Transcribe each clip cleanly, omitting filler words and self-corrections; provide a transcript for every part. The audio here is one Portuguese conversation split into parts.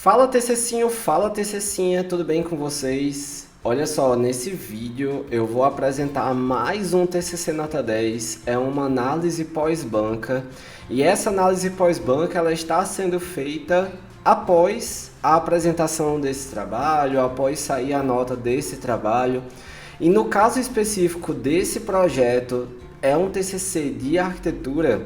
Fala TCcinha, tudo bem com vocês? Olha só, nesse vídeo eu vou apresentar mais um TCC Nota 10, é uma análise pós-banca, e essa análise pós-banca ela está sendo feita após a apresentação desse trabalho, após sair a nota desse trabalho, e no caso específico desse projeto, é um TCC de arquitetura.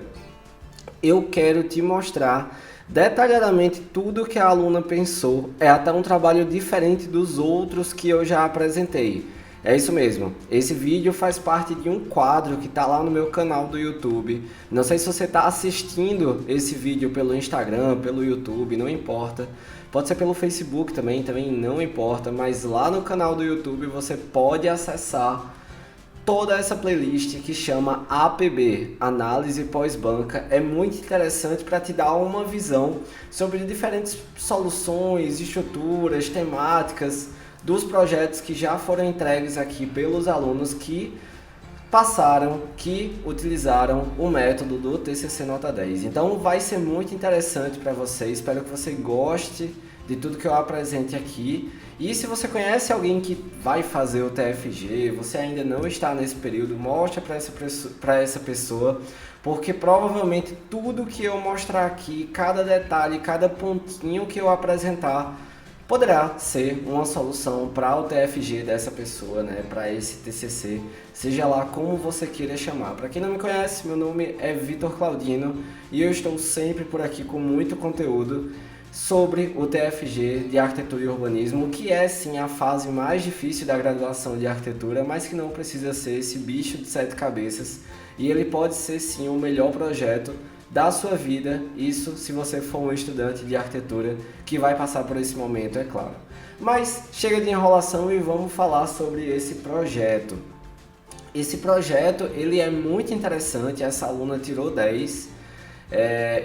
Eu quero te mostrar detalhadamente tudo que a aluna pensou. É até um trabalho diferente dos outros que eu já apresentei. É isso mesmo, esse vídeo faz parte de um quadro que está lá no meu canal do YouTube. Não sei se você está assistindo esse vídeo pelo Instagram, pelo YouTube, não importa. Pode ser pelo Facebook também não importa, mas lá no canal do YouTube você pode acessar toda essa playlist que chama APB, Análise Pós-Banca. É muito interessante para te dar uma visão sobre diferentes soluções, estruturas, temáticas dos projetos que já foram entregues aqui pelos alunos que passaram, que utilizaram o método do TCC Nota 10. Então vai ser muito interessante para você, espero que você goste de tudo que eu apresente aqui. E se você conhece alguém que vai fazer o TFG, você ainda não está nesse período, mostra para essa pessoa, porque provavelmente tudo que eu mostrar aqui, cada detalhe, cada pontinho que eu apresentar, poderá ser uma solução para o TFG dessa pessoa, né? Para esse TCC, seja lá como você queira chamar. Para quem não me conhece, meu nome é Vitor Claudino e eu estou sempre por aqui com muito conteúdo sobre o TFG de Arquitetura e Urbanismo, que é sim a fase mais difícil da graduação de arquitetura, mas que não precisa ser esse bicho de 7 cabeças, e ele pode ser sim o melhor projeto da sua vida, isso se você for um estudante de arquitetura que vai passar por esse momento, é claro. Mas chega de enrolação e vamos falar sobre esse projeto. Esse projeto ele é muito interessante, essa aluna tirou 10,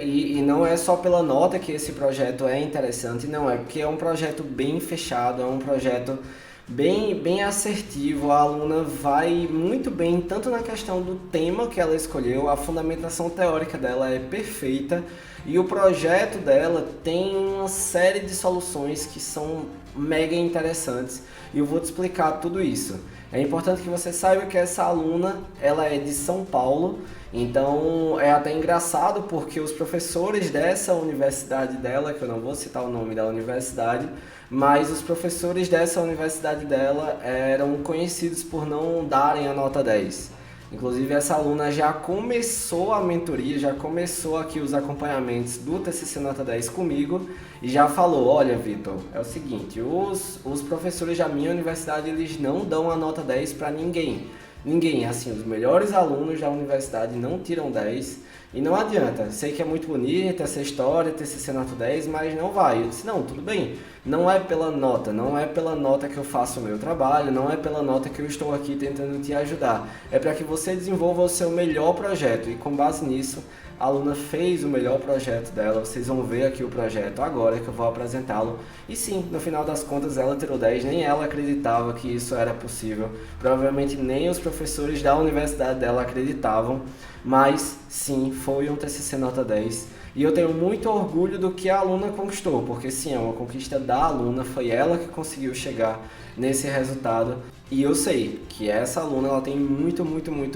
e não é só pela nota que esse projeto é interessante, não é porque é um projeto bem fechado, é um projeto bem assertivo. A aluna vai muito bem tanto na questão do tema que ela escolheu, a fundamentação teórica dela é perfeita e o projeto dela tem uma série de soluções que são mega interessantes e eu vou te explicar tudo isso. É importante que você saiba que essa aluna ela é de São Paulo, então é até engraçado porque os professores dessa universidade dela, que eu não vou citar o nome da universidade, mas os professores dessa universidade dela eram conhecidos por não darem a nota 10. Inclusive essa aluna já começou a mentoria, já começou aqui os acompanhamentos do TCC Nota 10 comigo e já falou: olha Vitor, é o seguinte, os professores da minha universidade eles não dão a nota 10 para ninguém. Ninguém, assim, os melhores alunos da universidade não tiram 10 e não adianta. Sei que é muito bonita essa história, TCC Nota 10, mas não vai. Eu disse, não, tudo bem, não é pela nota que eu faço o meu trabalho, não é pela nota que eu estou aqui tentando te ajudar. É para que você desenvolva o seu melhor projeto e com base nisso, a aluna fez o melhor projeto dela. Vocês vão ver aqui o projeto agora que eu vou apresentá-lo. E sim, no final das contas ela tirou 10, nem ela acreditava que isso era possível. Provavelmente nem os professores da universidade dela acreditavam, mas sim, foi um TCC Nota 10. E eu tenho muito orgulho do que a aluna conquistou, porque sim, é uma conquista da aluna, foi ela que conseguiu chegar nesse resultado. E eu sei que essa aluna ela tem muito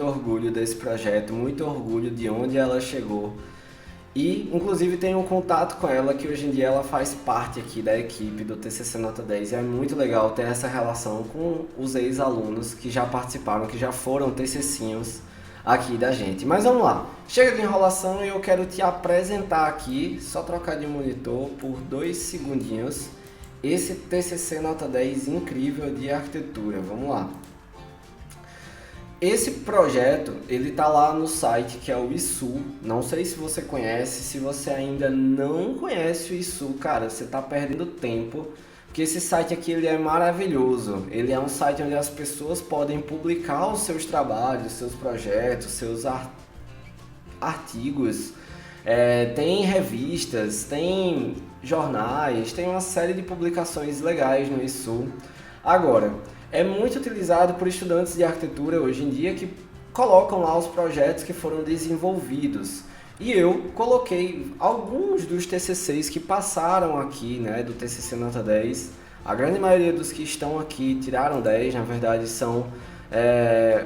orgulho desse projeto, muito orgulho de onde ela chegou. E inclusive tenho um contato com ela que hoje em dia ela faz parte aqui da equipe do TCC Nota 10 e é muito legal ter essa relação com os ex-alunos que já participaram, que já foram TCCinhos aqui da gente. Mas vamos lá, chega de enrolação e eu quero te apresentar aqui, só trocar de monitor por 2 segundinhos, esse TCC Nota 10 incrível de arquitetura. Vamos lá. Esse projeto, ele tá lá no site que é o ISU. Não sei se você conhece, se você ainda não conhece o ISU, cara, você tá perdendo tempo, porque esse site aqui ele é maravilhoso. Ele é um site onde as pessoas podem publicar os seus trabalhos, seus projetos, seus artigos. Tem revistas, tem jornais, tem uma série de publicações legais no ISU. Agora, é muito utilizado por estudantes de arquitetura hoje em dia que colocam lá os projetos que foram desenvolvidos. E eu coloquei alguns dos TCCs que passaram aqui, né, do TCC Nota 10. A grande maioria dos que estão aqui tiraram 10, na verdade são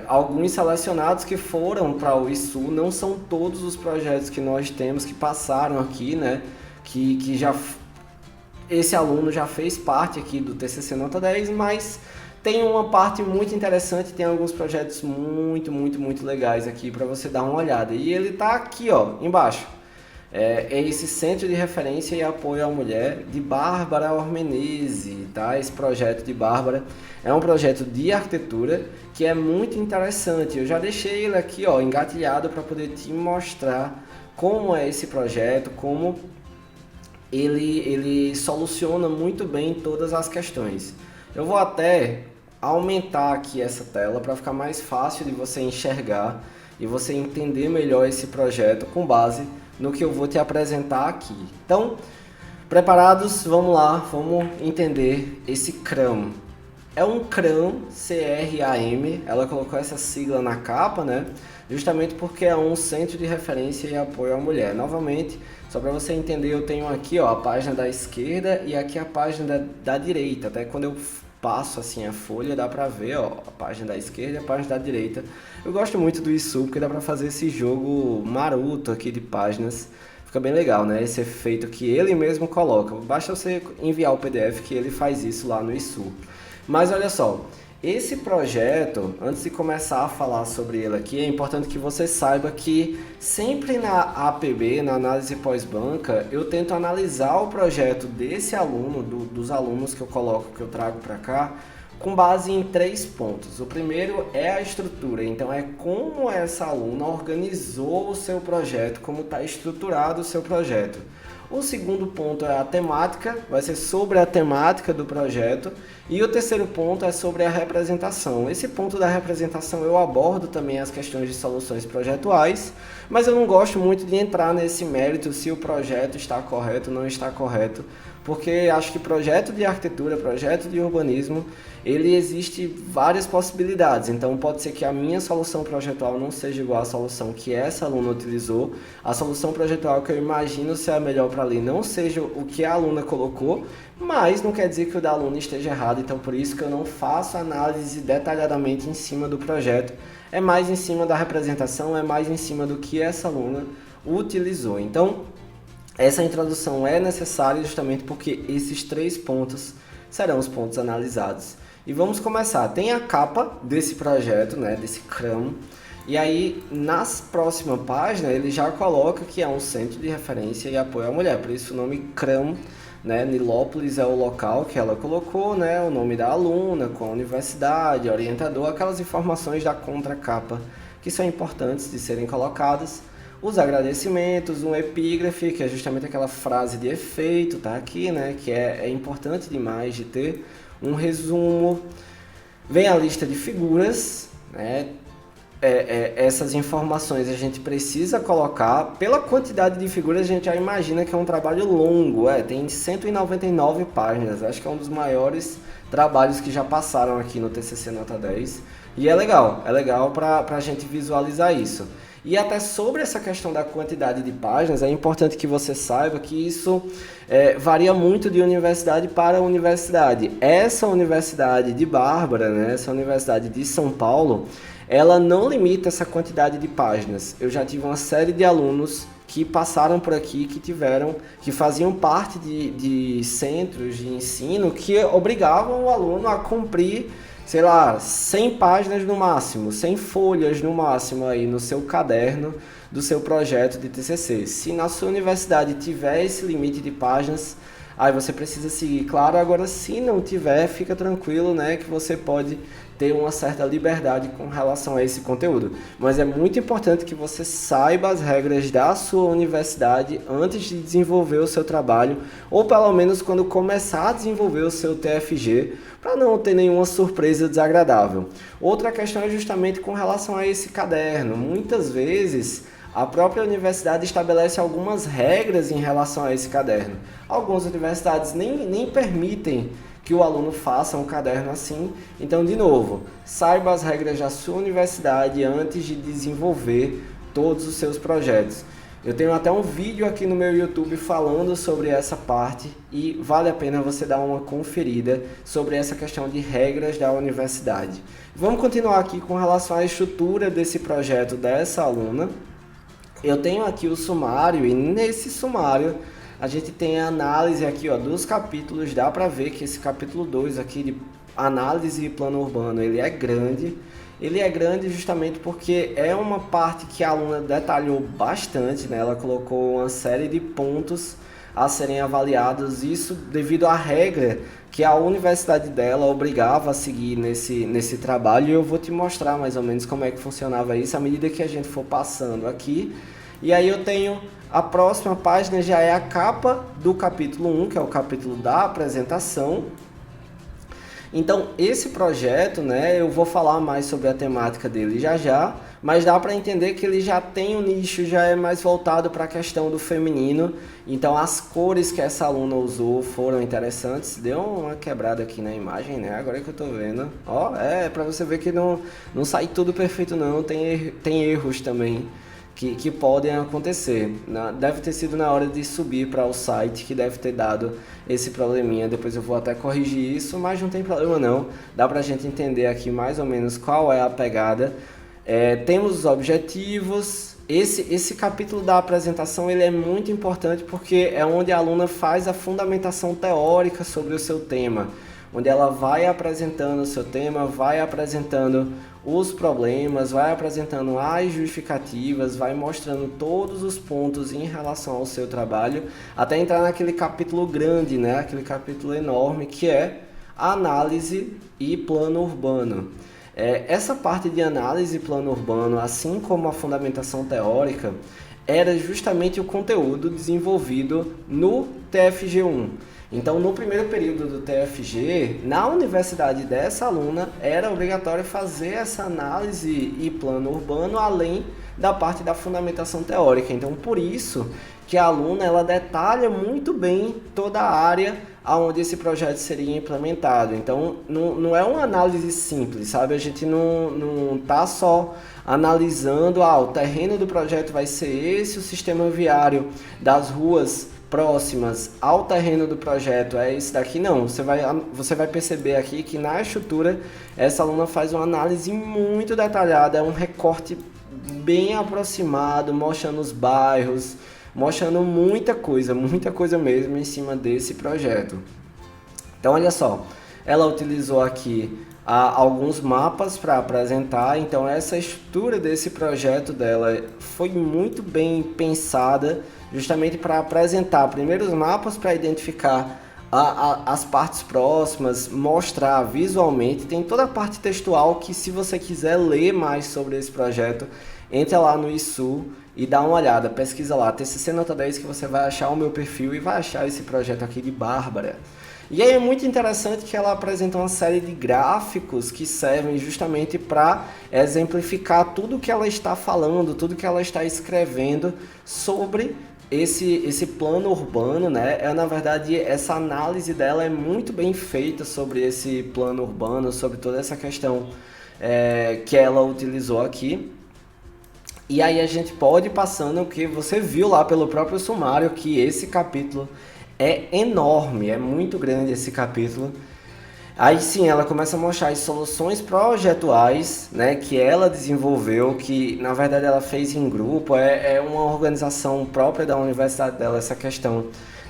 alguns selecionados que foram para o ISU, não são todos os projetos que nós temos que passaram aqui, né, que já esse aluno já fez parte aqui do TCC Nota 10, mas tem uma parte muito interessante, tem alguns projetos muito legais aqui para você dar uma olhada. E ele está aqui, ó, embaixo. É esse Centro de Referência e Apoio à Mulher de Bárbara Ormenese, tá? Esse projeto de Bárbara é um projeto de arquitetura que é muito interessante. Eu já deixei ele aqui, ó, engatilhado para poder te mostrar como é esse projeto, como ele soluciona muito bem todas as questões. Eu vou até aumentar aqui essa tela para ficar mais fácil de você enxergar e você entender melhor esse projeto com base no que eu vou te apresentar aqui. Então, preparados? Vamos lá, vamos entender esse CRAM. É um CRAM, C-R-A-M, ela colocou essa sigla na capa, né? Justamente porque é um Centro de Referência e Apoio à Mulher. Novamente, só para você entender, eu tenho aqui, ó, a página da esquerda e aqui a página da direita. Até quando eu passo assim a folha, dá pra ver, ó, a página da esquerda e a página da direita. Eu gosto muito do ISU porque dá pra fazer esse jogo maroto aqui de páginas. Fica bem legal, né? Esse efeito que ele mesmo coloca. Basta você enviar o PDF que ele faz isso lá no ISU. Mas olha só, esse projeto, antes de começar a falar sobre ele aqui, é importante que você saiba que sempre na APB, na análise pós-banca, eu tento analisar o projeto desse aluno, dos alunos que eu coloco, que eu trago para cá, com base em 3 pontos. O primeiro é a estrutura, então é como essa aluna organizou o seu projeto, como está estruturado o seu projeto. O segundo ponto é a temática, vai ser sobre a temática do projeto. E o terceiro ponto é sobre a representação. Esse ponto da representação eu abordo também as questões de soluções projetuais, mas eu não gosto muito de entrar nesse mérito se o projeto está correto ou não está correto, porque acho que projeto de arquitetura, projeto de urbanismo, ele existe várias possibilidades. Então pode ser que a minha solução projetual não seja igual à solução que essa aluna utilizou. A solução projetual que eu imagino ser a melhor para ali não seja o que a aluna colocou, mas não quer dizer que o da aluna esteja errado. Então por isso que eu não faço análise detalhadamente em cima do projeto. É mais em cima da representação, é mais em cima do que essa aluna utilizou. Então essa introdução é necessária justamente porque esses 3 pontos serão os pontos analisados. E vamos começar. Tem a capa desse projeto, né, desse CRAM. E aí, nas próximas páginas, ele já coloca que é um Centro de Referência e Apoio à Mulher. Por isso o nome CRAM, né, Nilópolis é o local que ela colocou, né, o nome da aluna, com a universidade, orientador, aquelas informações da contracapa que são importantes de serem colocadas. Os agradecimentos, um epígrafe, que é justamente aquela frase de efeito, tá aqui, né? Que é importante demais de ter. Um resumo. Vem a lista de figuras, né? Essas informações a gente precisa colocar. Pela quantidade de figuras, a gente já imagina que é um trabalho longo. Tem 199 páginas. Acho que é um dos maiores trabalhos que já passaram aqui no TCC Nota 10. E é legal para a gente visualizar isso. E até sobre essa questão da quantidade de páginas, é importante que você saiba que isso varia muito de universidade para universidade. Essa universidade de Bárbara, né, essa universidade de São Paulo, ela não limita essa quantidade de páginas. Eu já tive uma série de alunos que passaram por aqui, que faziam parte de centros de ensino que obrigavam o aluno a cumprir, sei lá, 100 páginas no máximo, 100 folhas no máximo aí no seu caderno do seu projeto de TCC. Se na sua universidade tiver esse limite de páginas, aí você precisa seguir. Claro, agora se não tiver, fica tranquilo, né, que você pode ter uma certa liberdade com relação a esse conteúdo. Mas é muito importante que você saiba as regras da sua universidade antes de desenvolver o seu trabalho, ou pelo menos quando começar a desenvolver o seu TFG, para não ter nenhuma surpresa desagradável. Outra questão é justamente com relação a esse caderno. Muitas vezes a própria universidade estabelece algumas regras em relação a esse caderno. Algumas universidades nem permitem que o aluno faça um caderno assim. Então, de novo, saiba as regras da sua universidade antes de desenvolver todos os seus projetos. Eu tenho até um vídeo aqui no meu YouTube falando sobre essa parte e vale a pena você dar uma conferida sobre essa questão de regras da universidade. Vamos continuar aqui com relação à estrutura desse projeto dessa aluna. Eu tenho aqui o sumário e nesse sumário a gente tem a análise aqui dos capítulos. Dá para ver que esse capítulo 2 aqui de análise e plano urbano, ele é grande. Ele é grande justamente porque é uma parte que a aluna detalhou bastante, né? Ela colocou uma série de pontos a serem avaliados, isso devido à regra que a universidade dela obrigava a seguir nesse trabalho, e eu vou te mostrar mais ou menos como é que funcionava isso à medida que a gente for passando aqui. E aí eu tenho a próxima página, já é a capa do capítulo 1, que é o capítulo da apresentação. Então, esse projeto, né, eu vou falar mais sobre a temática dele já, mas dá para entender que ele já tem um nicho, já é mais voltado para a questão do feminino. Então, as cores que essa aluna usou foram interessantes. Deu uma quebrada aqui na imagem, né, agora que eu tô vendo. Ó, para você ver que não sai tudo perfeito não, tem erros também que podem acontecer. Deve ter sido na hora de subir para o site que deve ter dado esse probleminha. Depois eu vou até corrigir isso, mas não tem problema não. Dá para a gente entender aqui mais ou menos qual é a pegada. Temos os objetivos. Esse capítulo da apresentação ele é muito importante porque é onde a aluna faz a fundamentação teórica sobre o seu tema, onde ela vai apresentando o seu tema, vai apresentando os problemas, vai apresentando as justificativas, vai mostrando todos os pontos em relação ao seu trabalho, até entrar naquele capítulo grande, né? Aquele capítulo enorme que é análise e plano urbano. Essa parte de análise e plano urbano, assim como a fundamentação teórica, era justamente o conteúdo desenvolvido no TFG1. Então, no primeiro período do TFG, na universidade dessa aluna, era obrigatório fazer essa análise e plano urbano, além da parte da fundamentação teórica. Então, por isso que a aluna ela detalha muito bem toda a área onde esse projeto seria implementado. Então, não é uma análise simples, sabe? A gente não está só analisando, o terreno do projeto vai ser esse, o sistema viário das ruas próximas ao terreno do projeto é esse daqui. Não, você vai perceber aqui que na estrutura essa aluna faz uma análise muito detalhada, é um recorte bem aproximado, mostrando os bairros, mostrando muita coisa mesmo em cima desse projeto. Então olha só, ela utilizou aqui alguns mapas para apresentar. Então essa estrutura desse projeto dela foi muito bem pensada, justamente para apresentar primeiro os mapas para identificar as partes próximas, mostrar visualmente. Tem toda a parte textual que, se você quiser ler mais sobre esse projeto, entra lá no ISU e dá uma olhada, pesquisa lá, TCC Nota 10, que você vai achar o meu perfil e vai achar esse projeto aqui de Bárbara. E aí é muito interessante que ela apresenta uma série de gráficos que servem justamente para exemplificar tudo que ela está falando, tudo que ela está escrevendo sobre esse plano urbano, né? Na verdade, essa análise dela é muito bem feita sobre esse plano urbano, sobre toda essa questão que ela utilizou aqui. E aí a gente pode ir passando, que você viu lá pelo próprio sumário, que esse capítulo é enorme, é muito grande esse capítulo. Aí sim, ela começa a mostrar as soluções projetuais, né, que ela desenvolveu, que na verdade ela fez em grupo, é uma organização própria da universidade dela, essa questão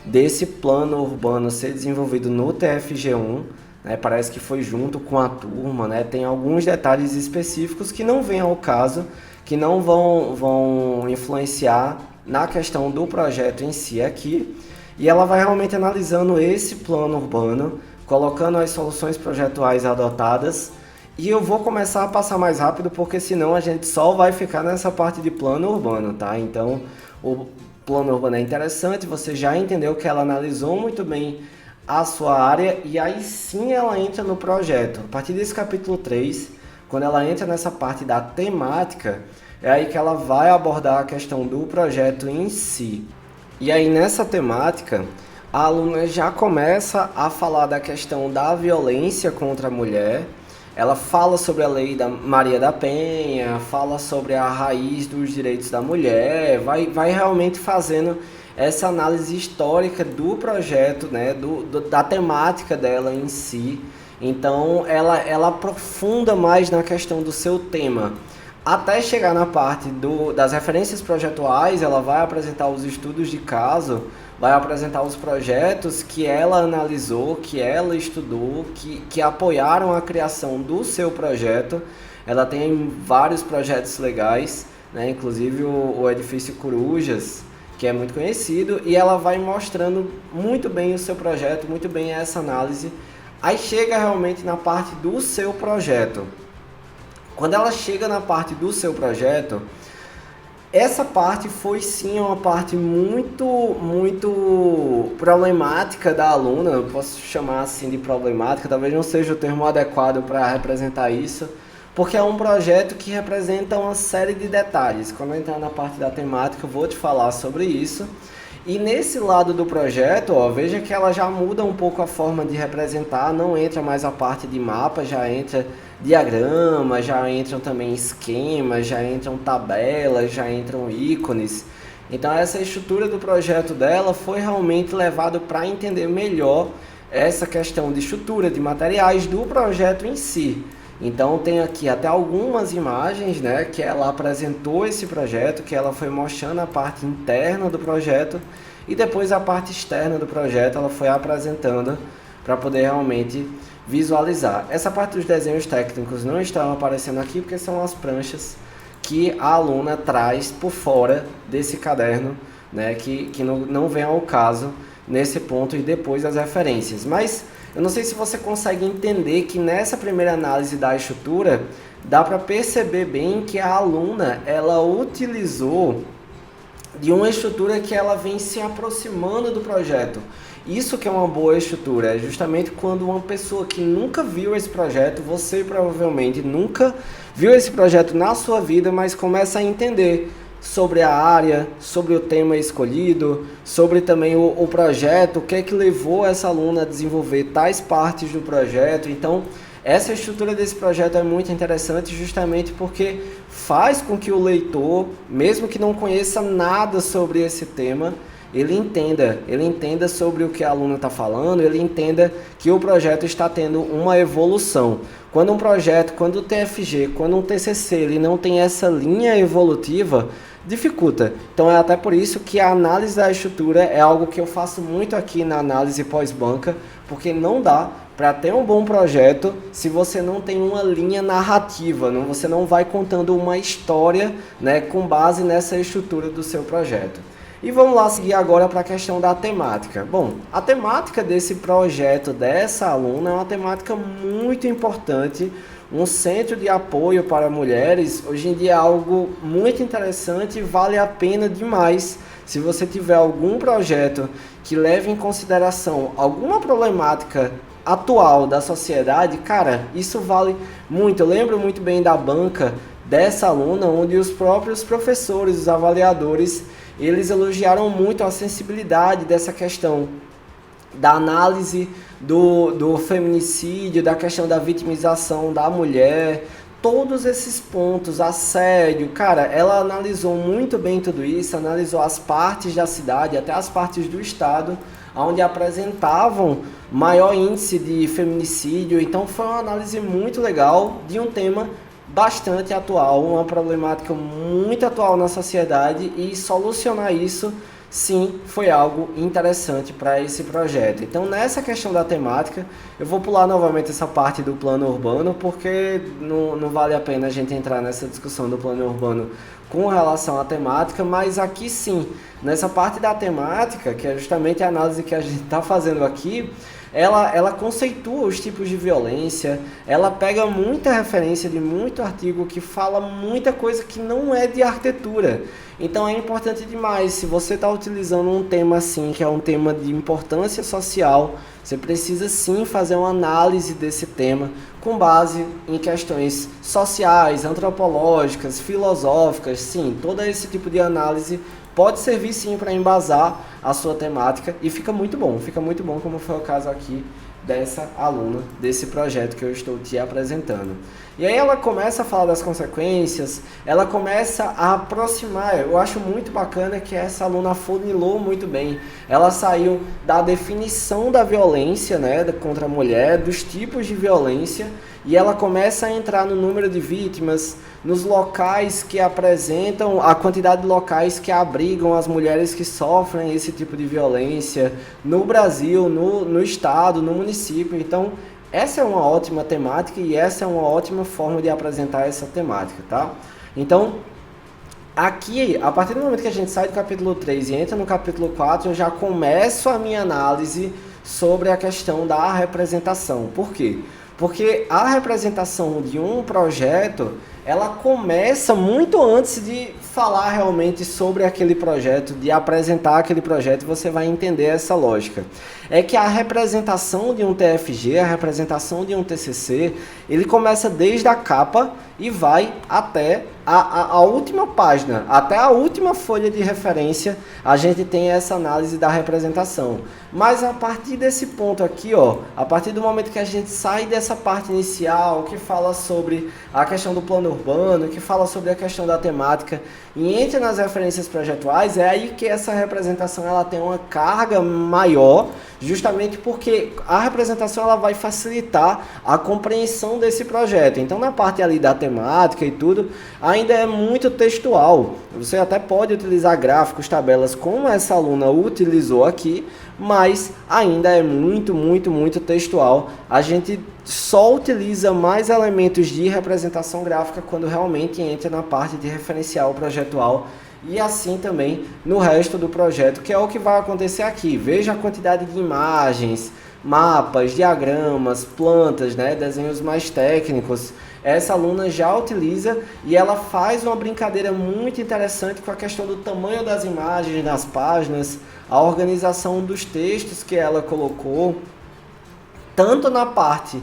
desse plano urbano ser desenvolvido no TFG1, né, parece que foi junto com a turma, né, tem alguns detalhes específicos que não vêm ao caso, que não vão influenciar na questão do projeto em si aqui, e ela vai realmente analisando esse plano urbano, colocando as soluções projetuais adotadas, e eu vou começar a passar mais rápido, porque senão a gente só vai ficar nessa parte de plano urbano, tá? Então, o plano urbano é interessante, você já entendeu que ela analisou muito bem a sua área, e aí sim ela entra no projeto. A partir desse capítulo 3, quando ela entra nessa parte da temática, é aí que ela vai abordar a questão do projeto em si. E aí nessa temática, a aluna já começa a falar da questão da violência contra a mulher, ela fala sobre a lei da Maria da Penha, fala sobre a raiz dos direitos da mulher, vai realmente fazendo essa análise histórica do projeto, né, da temática dela em si. Então ela aprofunda mais na questão do seu tema. Até chegar na parte das referências projetuais, ela vai apresentar os estudos de caso, vai apresentar os projetos que ela analisou, que ela estudou, que apoiaram a criação do seu projeto. Ela tem vários projetos legais, né? Inclusive o edifício Corujas, que é muito conhecido, e ela vai mostrando muito bem o seu projeto, muito bem essa análise. Aí chega realmente na parte do seu projeto. Quando ela chega na parte do seu projeto, essa parte foi sim uma parte muito problemática da aluna. Eu posso chamar assim de problemática, talvez não seja o termo adequado para representar isso, porque é um projeto que representa uma série de detalhes. Quando eu entrar na parte da temática, eu vou te falar sobre isso. E nesse lado do projeto, ó, veja que ela já muda um pouco a forma de representar, não entra mais a parte de mapa, já entra diagrama, já entram também esquemas, já entram tabelas, já entram ícones. Então essa estrutura do projeto dela foi realmente levado para entender melhor essa questão de estrutura, de materiais do projeto em si. Então tem aqui até algumas imagens, né, que ela apresentou esse projeto, que ela foi mostrando a parte interna do projeto e depois a parte externa do projeto ela foi apresentando para poder realmente visualizar. Essa parte dos desenhos técnicos não estão aparecendo aqui porque são as pranchas que a aluna traz por fora desse caderno, né, que não vem ao caso nesse ponto e depois as referências. Mas eu não sei se você consegue entender que nessa primeira análise da estrutura, dá para perceber bem que a aluna, ela utilizou de uma estrutura que ela vem se aproximando do projeto. Isso que é uma boa estrutura, é justamente quando uma pessoa que nunca viu esse projeto, você provavelmente nunca viu esse projeto na sua vida, mas começa a entender sobre a área, sobre o tema escolhido, sobre também o projeto, o que é que levou essa aluna a desenvolver tais partes do projeto. Então, essa estrutura desse projeto é muito interessante justamente porque faz com que o leitor, mesmo que não conheça nada sobre esse tema, ele entenda sobre o que a aluna está falando, ele entenda que o projeto está tendo uma evolução. Quando um projeto, quando o TFG, quando um TCC, ele não tem essa linha evolutiva, dificulta. Então é até por isso que a análise da estrutura é algo que eu faço muito aqui na análise pós-banca, porque não dá para ter um bom projeto se você não tem uma linha narrativa, você não vai contando uma história, né, com base nessa estrutura do seu projeto. E vamos lá seguir agora para a questão da temática. Bom, a temática desse projeto dessa aluna é uma temática muito importante. Um centro de apoio para mulheres, hoje em dia é algo muito interessante e vale a pena demais. Se você tiver algum projeto que leve em consideração alguma problemática atual da sociedade, cara, isso vale muito. Eu lembro muito bem da banca dessa aluna, onde os próprios professores, os avaliadores, eles elogiaram muito a sensibilidade dessa questão da análise do feminicídio, da questão da vitimização da mulher, todos esses pontos, assédio, cara, ela analisou muito bem tudo isso, analisou as partes da cidade, até as partes do estado, onde apresentavam maior índice de feminicídio. Então foi uma análise muito legal de um tema bastante atual, uma problemática muito atual na sociedade, e solucionar isso, sim, foi algo interessante para esse projeto. Então, nessa questão da temática, eu vou pular novamente essa parte do plano urbano, porque não vale a pena a gente entrar nessa discussão do plano urbano com relação à temática, mas aqui sim, nessa parte da temática, que é justamente a análise que a gente está fazendo aqui, ela conceitua os tipos de violência, ela pega muita referência de muito artigo que fala muita coisa que não é de arquitetura. Então é importante demais, se você está utilizando um tema assim, que é um tema de importância social, você precisa sim fazer uma análise desse tema com base em questões sociais, antropológicas, filosóficas, sim, todo esse tipo de análise pode servir sim para embasar a sua temática e fica muito bom como foi o caso aqui dessa aluna, desse projeto que eu estou te apresentando. E aí ela começa a falar das consequências, ela começa a aproximar. Eu acho muito bacana que essa aluna afunilou muito bem. Ela saiu da definição da violência, né, contra a mulher, dos tipos de violência, e ela começa a entrar no número de vítimas, nos locais que apresentam, a quantidade de locais que abrigam as mulheres que sofrem esse tipo de violência, no Brasil, no estado, no município. Então, essa é uma ótima temática e essa é uma ótima forma de apresentar essa temática, tá? Então, aqui, a partir do momento que a gente sai do capítulo 3 e entra no capítulo 4, eu já começo a minha análise sobre a questão da representação. Por quê? Porque a representação de um projeto, ela começa muito antes de falar realmente sobre aquele projeto, de apresentar aquele projeto, você vai entender essa lógica. É que a representação de um TFG, a representação de um TCC, ele começa desde a capa e vai até a última página, até a última folha de referência, a gente tem essa análise da representação. Mas a partir desse ponto aqui, ó, a partir do momento que a gente sai dessa parte inicial, que fala sobre a questão do plano urbano, que fala sobre a questão da temática, e entra nas referências projetuais, é aí que essa representação ela tem uma carga maior, justamente porque a representação ela vai facilitar a compreensão desse projeto. Então, na parte ali da temática e tudo, ainda é muito textual. Você até pode utilizar gráficos, tabelas, como essa aluna utilizou aqui, mas ainda é muito textual. A gente só utiliza mais elementos de representação gráfica quando realmente entra na parte de referencial projetual e assim também no resto do projeto, que é o que vai acontecer aqui. Veja a quantidade de imagens, mapas, diagramas, plantas, né, desenhos mais técnicos. Essa aluna já utiliza e ela faz uma brincadeira muito interessante com a questão do tamanho das imagens nas páginas, a organização dos textos que ela colocou, tanto na parte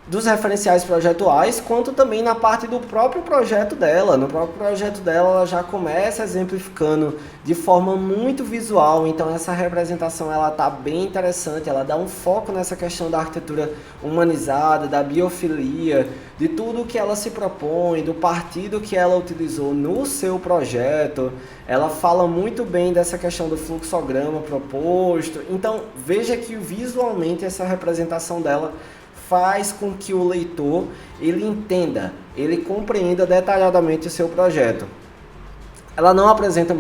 dos referenciais projetuais, quanto também na parte do próprio projeto dela. No próprio projeto dela, ela já começa exemplificando de forma muito visual, então essa representação ela tá bem interessante, ela dá um foco nessa questão da arquitetura humanizada, da biofilia, de tudo que ela se propõe, do partido que ela utilizou no seu projeto. Ela fala muito bem dessa questão do fluxograma proposto, então veja que visualmente essa representação dela faz com que o leitor ele entenda, ele compreenda detalhadamente o seu projeto. Ela não apresenta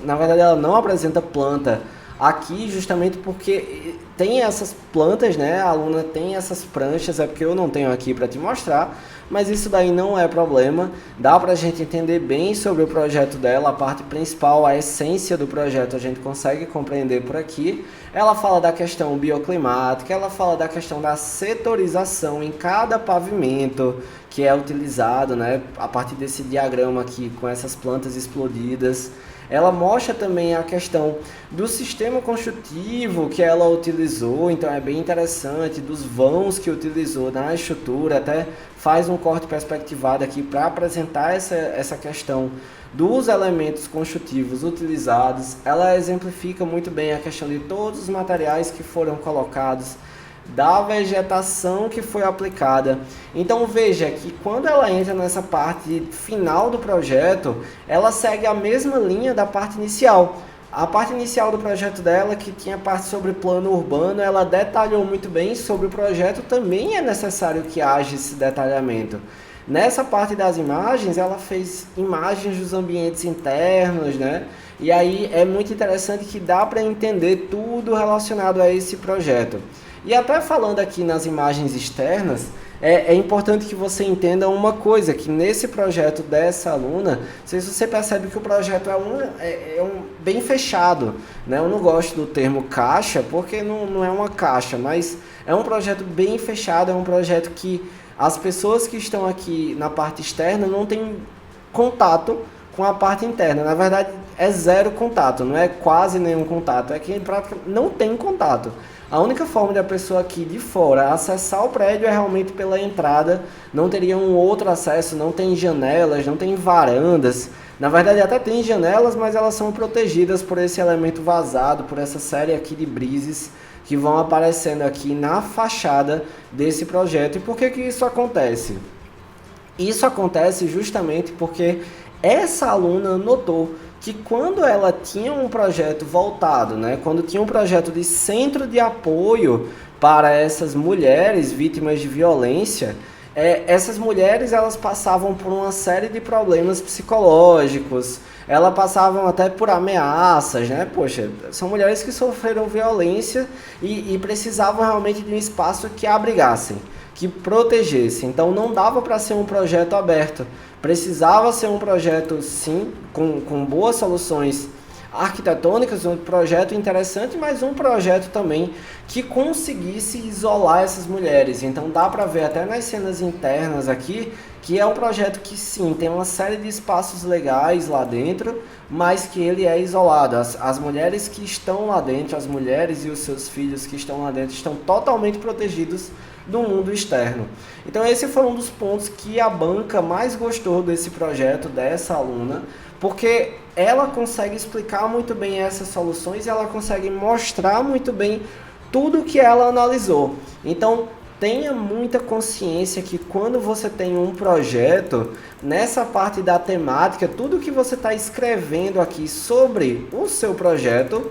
na verdade ela não apresenta planta aqui justamente porque tem essas plantas, né? A aluna tem essas pranchas, é porque eu não tenho aqui para te mostrar, mas isso daí não é problema, dá para a gente entender bem sobre o projeto dela, a parte principal, a essência do projeto a gente consegue compreender por aqui. Ela fala da questão bioclimática, ela fala da questão da setorização em cada pavimento que é utilizado, né? A partir desse diagrama aqui com essas plantas explodidas. Ela mostra também a questão do sistema construtivo que ela utilizou, então é bem interessante, dos vãos que utilizou na estrutura, até faz um corte perspectivado aqui para apresentar essa questão dos elementos construtivos utilizados. Ela exemplifica muito bem a questão de todos os materiais que foram colocados, da vegetação que foi aplicada. Então veja que quando ela entra nessa parte final do projeto, ela segue a mesma linha da parte inicial. A parte inicial do projeto dela, que tinha parte sobre plano urbano, ela detalhou muito bem sobre o projeto, também é necessário que haja esse detalhamento. Nessa parte das imagens, ela fez imagens dos ambientes internos, né? E aí é muito interessante que dá para entender tudo relacionado a esse projeto. E até falando aqui nas imagens externas, é importante que você entenda uma coisa, que nesse projeto dessa aluna, não sei se você percebe que o projeto é bem fechado, né? Eu não gosto do termo caixa, porque não é uma caixa, mas é um projeto bem fechado, é um projeto que as pessoas que estão aqui na parte externa não têm contato com a parte interna. Na verdade, é zero contato, não é quase nenhum contato, é que em prática não tem contato. A única forma da pessoa aqui de fora acessar o prédio é realmente pela entrada, não teria um outro acesso, não tem janelas, não tem varandas. Na verdade até tem janelas, mas elas são protegidas por esse elemento vazado, por essa série aqui de brises que vão aparecendo aqui na fachada desse projeto. E por que que isso acontece? Isso acontece justamente porque essa aluna notou que quando ela tinha um projeto voltado, né, quando tinha um projeto de centro de apoio para essas mulheres vítimas de violência, essas mulheres elas passavam por uma série de problemas psicológicos, elas passavam até por ameaças, né? Poxa, são mulheres que sofreram violência e precisavam realmente de um espaço que abrigassem, que protegesse. Então não dava para ser um projeto aberto, precisava ser um projeto sim, com boas soluções arquitetônicas, um projeto interessante, mas um projeto também que conseguisse isolar essas mulheres. Então dá para ver até nas cenas internas aqui que é um projeto que sim, tem uma série de espaços legais lá dentro, mas que ele é isolado. As mulheres que estão lá dentro, as mulheres e os seus filhos que estão lá dentro, estão totalmente protegidos do mundo externo. Então esse foi um dos pontos que a banca mais gostou desse projeto, dessa aluna, porque ela consegue explicar muito bem essas soluções e ela consegue mostrar muito bem tudo que ela analisou. Então tenha muita consciência que quando você tem um projeto, nessa parte da temática, tudo que você está escrevendo aqui sobre o seu projeto,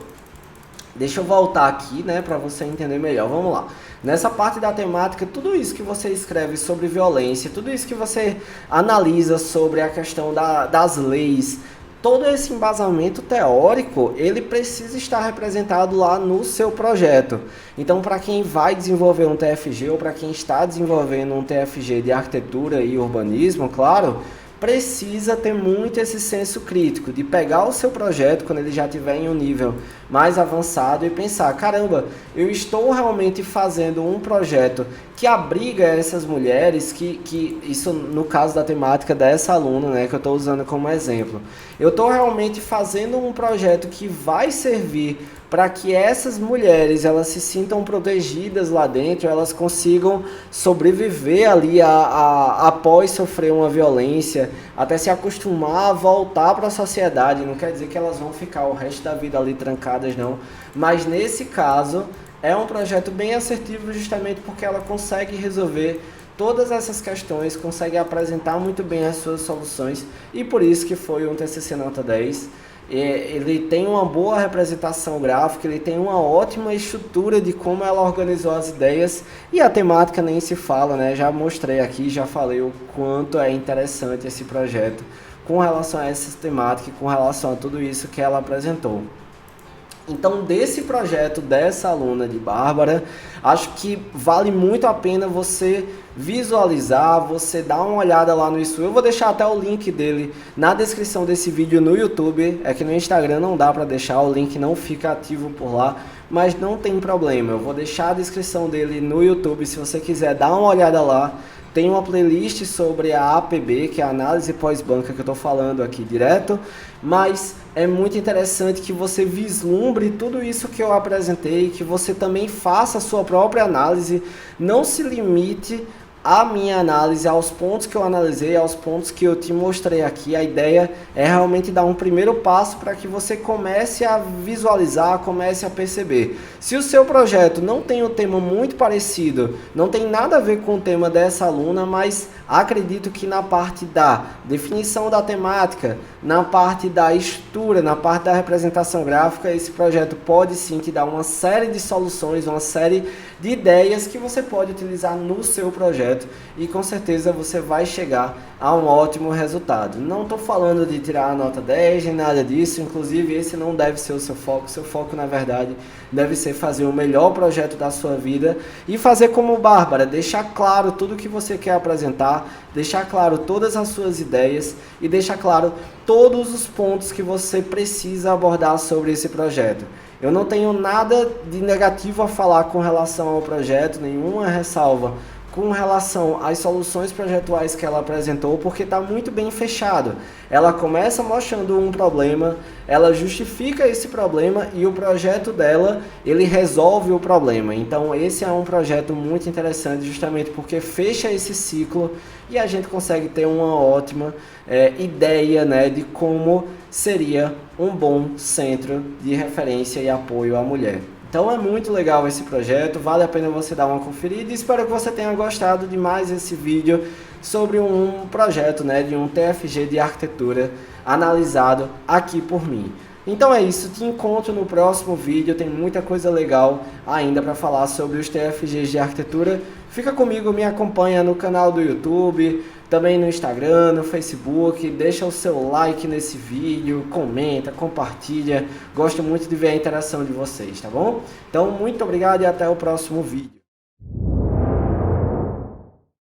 deixa eu voltar aqui, né, para você entender melhor. Vamos lá. Nessa parte da temática, tudo isso que você escreve sobre violência, tudo isso que você analisa sobre a questão das leis, todo esse embasamento teórico, ele precisa estar representado lá no seu projeto. Então, para quem vai desenvolver um TFG ou para quem está desenvolvendo um TFG de arquitetura e urbanismo, claro, precisa ter muito esse senso crítico de pegar o seu projeto quando ele já estiver em um nível mais avançado e pensar, caramba, eu estou realmente fazendo um projeto que abriga essas mulheres, que isso no caso da temática dessa aluna, né, que eu estou usando como exemplo. Eu estou realmente fazendo um projeto que vai servir para que essas mulheres elas se sintam protegidas lá dentro, elas consigam sobreviver ali após sofrer uma violência, até se acostumar a voltar para a sociedade. Não quer dizer que elas vão ficar o resto da vida ali trancadas, não. Mas nesse caso é um projeto bem assertivo justamente porque ela consegue resolver todas essas questões, consegue apresentar muito bem as suas soluções e por isso que foi um TCC nota 10. Ele tem uma boa representação gráfica, ele tem uma ótima estrutura de como ela organizou as ideias e a temática nem se fala, né? Já mostrei aqui, já falei o quanto é interessante esse projeto com relação a essa temática e com relação a tudo isso que ela apresentou. Então, desse projeto dessa aluna de Bárbara, acho que vale muito a pena você visualizar, você dar uma olhada lá no Isso. Eu vou deixar até o link dele na descrição desse vídeo no YouTube. É que no Instagram não dá para deixar, o link não fica ativo por lá, mas não tem problema. Eu vou deixar a descrição dele no YouTube, se você quiser dar uma olhada lá. Tem uma playlist sobre a APB, que é a análise pós-banca que eu estou falando aqui direto, mas é muito interessante que você vislumbre tudo isso que eu apresentei, que você também faça a sua própria análise, não se limite à minha análise, aos pontos que eu analisei, aos pontos que eu te mostrei aqui. A ideia é realmente dar um primeiro passo para que você comece a visualizar, comece a perceber. Se o seu projeto não tem um tema muito parecido, não tem nada a ver com o tema dessa aluna, mas acredito que na parte da definição da temática, na parte da estrutura, na parte da representação gráfica, esse projeto pode sim te dar uma série de soluções, uma série de ideias que você pode utilizar no seu projeto e com certeza você vai chegar a um ótimo resultado. Não estou falando de tirar a nota 10 nem nada disso, inclusive esse não deve ser o seu foco na verdade deve ser fazer o melhor projeto da sua vida e fazer como Bárbara, deixar claro tudo que você quer apresentar, deixar claro todas as suas ideias e deixar claro todos os pontos que você precisa abordar sobre esse projeto. Eu não tenho nada de negativo a falar com relação ao projeto, nenhuma ressalva com relação às soluções projetuais que ela apresentou, porque está muito bem fechado. Ela começa mostrando um problema, ela justifica esse problema e o projeto dela, ele resolve o problema. Então esse é um projeto muito interessante justamente porque fecha esse ciclo e a gente consegue ter uma ótima ideia, né, de como seria um bom centro de referência e apoio à mulher. Então é muito legal esse projeto, vale a pena você dar uma conferida e espero que você tenha gostado de mais esse vídeo sobre um projeto, né, de um TFG de arquitetura analisado aqui por mim. Então é isso, te encontro no próximo vídeo, tem muita coisa legal ainda para falar sobre os TFGs de arquitetura. Fica comigo, me acompanha no canal do YouTube, também no Instagram, no Facebook, deixa o seu like nesse vídeo, comenta, compartilha, gosto muito de ver a interação de vocês, tá bom? Então muito obrigado e até o próximo vídeo.